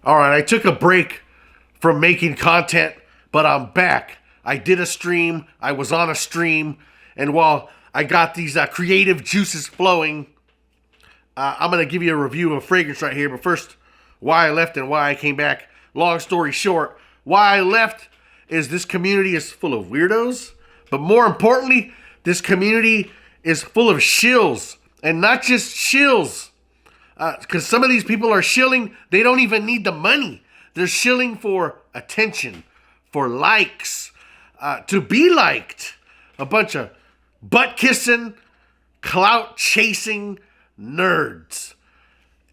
All right, I took a break from making content, but I'm back. I did a stream. I was on a stream. And while I got these creative juices flowing, I'm going to give you a review of a fragrance right here. But first, why I left and why I came back. Long story short, why I left is this community is full of weirdos. But more importantly, this community is full of shills. And not just shills. Because some of these people are shilling, they don't even need the money. They're shilling for attention, for likes, to be liked. A bunch of butt-kissing, clout-chasing nerds.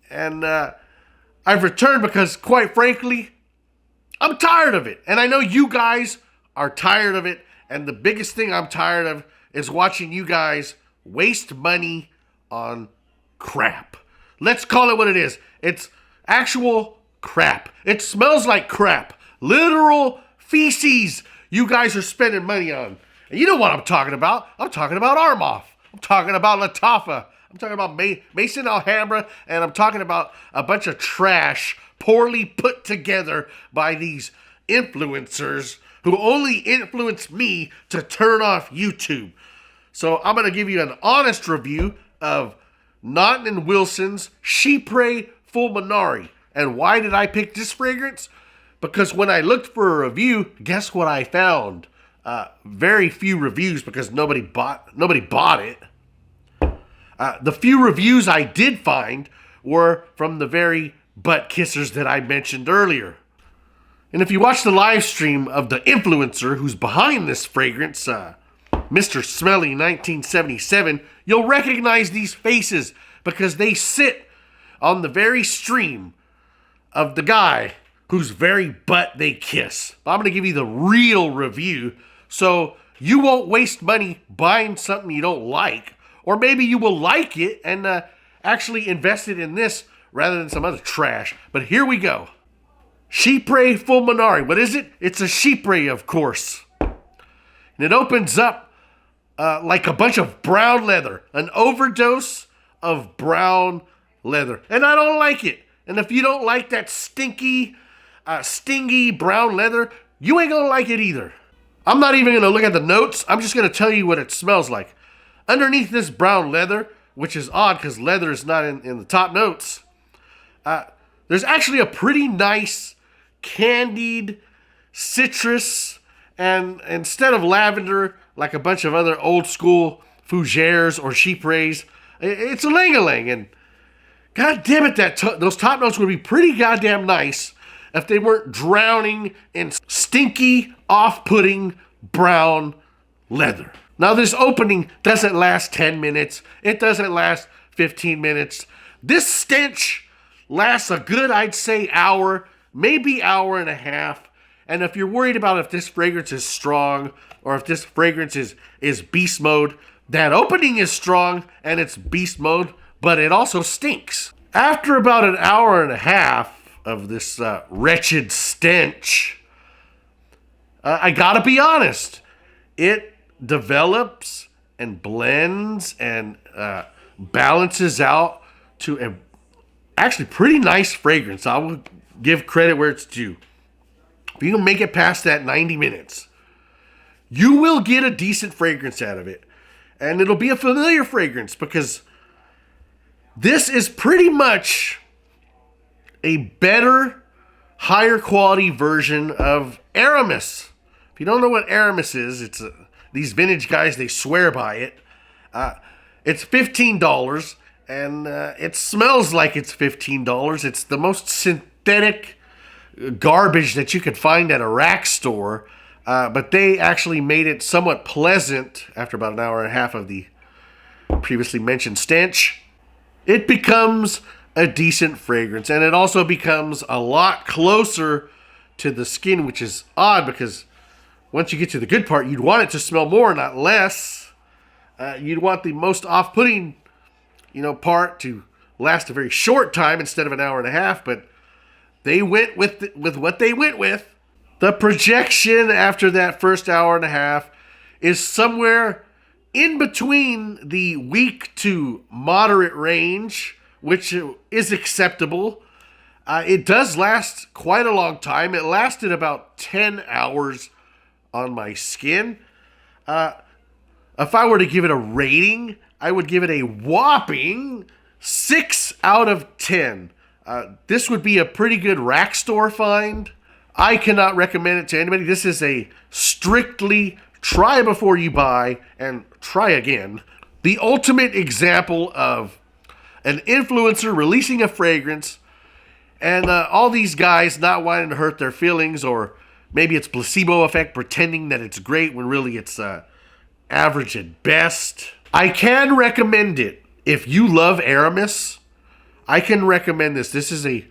And I've returned because, quite frankly, I'm tired of it. And I know you guys are tired of it. And the biggest thing I'm tired of is watching you guys waste money on crap. Let's call it what it is. It's actual crap. It smells like crap. Literal feces you guys are spending money on. And you know what I'm talking about. I'm talking about Armoff. I'm talking about Lattafa. I'm talking about Mason Alhambra. And I'm talking about a bunch of trash poorly put together by these influencers who only influence me to turn off YouTube. So I'm going to give you an honest review of Naughton and Wilson's Chypre Fulminare. And why did I pick this fragrance? Because when I looked for a review, guess what I found? Very few reviews because nobody bought it. The few reviews I did find were from the very butt kissers that I mentioned earlier. And if you watch the live stream of the influencer who's behind this fragrance, Mr. Smelly 1977, you'll recognize these faces because they sit on the very stream of the guy whose very butt they kiss. I'm going to give you the real review so you won't waste money buying something you don't like, or maybe you will like it and actually invest it in this rather than some other trash. But here we go. Chypre Fulminare. What is it? It's a Chypre, of course. And it opens up like a bunch of brown leather. An overdose of brown leather. And I don't like it. And if you don't like that stinky, stingy brown leather, you ain't gonna like it either. I'm not even gonna look at the notes. I'm just gonna tell you what it smells like. Underneath this brown leather, which is odd because leather is not in the top notes, there's actually a pretty nice candied citrus, and instead of lavender, like a bunch of other old school fougères or chypres, it's a lang-a-lang. And god damn it, those top notes would be pretty goddamn nice if they weren't drowning in stinky, off-putting brown leather. Now this opening doesn't last 10 minutes. It doesn't last 15 minutes. This stench lasts a good, I'd say, hour, maybe hour and a half. And if you're worried about if this fragrance is strong or if this fragrance is beast mode, that opening is strong and it's beast mode, but it also stinks. After about an hour and a half of this wretched stench, I gotta be honest, it develops and blends and balances out to a actually pretty nice fragrance. I will give credit where it's due. If you can make it past that 90 minutes, you will get a decent fragrance out of it. And it'll be a familiar fragrance because this is pretty much a better, higher quality version of Aramis. If you don't know what Aramis is, it's these vintage guys, they swear by it. It's $15 and it smells like it's $15. It's the most synthetic garbage that you could find at a rack store, but they actually made it somewhat pleasant after about an hour and a half of the previously mentioned stench. It becomes a decent fragrance, and it also becomes a lot closer to the skin, which is odd because once you get to the good part, you'd want it to smell more, not less. You'd want the most off-putting, part to last a very short time instead of an hour and a half, but they went with what they went with. The projection after that first hour and a half is somewhere in between the weak to moderate range, which is acceptable. It does last quite a long time. It lasted about 10 hours on my skin. If I were to give it a rating, I would give it a whopping 6 out of 10. This would be a pretty good rack store find. I cannot recommend it to anybody. This is a strictly try before you buy and try again. The ultimate example of an influencer releasing a fragrance and all these guys not wanting to hurt their feelings, or maybe it's placebo effect, pretending that it's great when really it's average at best. I can recommend it. If you love Aramis, I can recommend this. This is a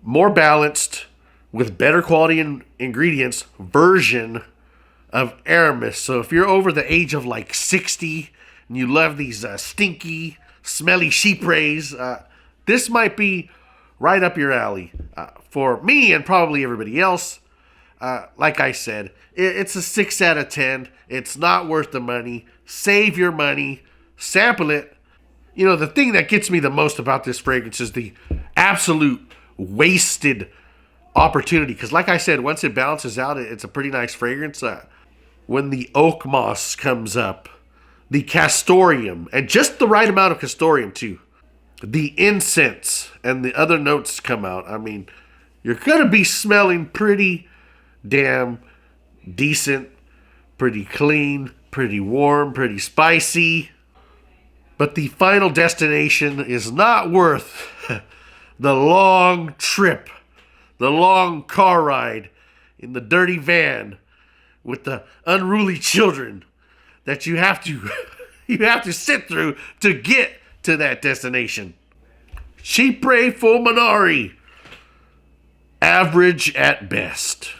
more balanced, with better quality ingredients version of Aramis. So if you're over the age of like 60 and you love these stinky, smelly Chypres, this might be right up your alley. For me and probably everybody else, like I said, it's a 6 out of 10. It's not worth the money. Save your money. Sample it. You know, the thing that gets me the most about this fragrance is the absolute wasted opportunity. Because like I said, once it balances out, it's a pretty nice fragrance. When the oak moss comes up, the castoreum, and just the right amount of castoreum too, the incense and the other notes come out. I mean, you're going to be smelling pretty damn decent, pretty clean, pretty warm, pretty spicy. But the final destination is not worth the long trip, the long car ride in the dirty van with the unruly children that you have to sit through to get to that destination. Chypre Fulminare, average at best.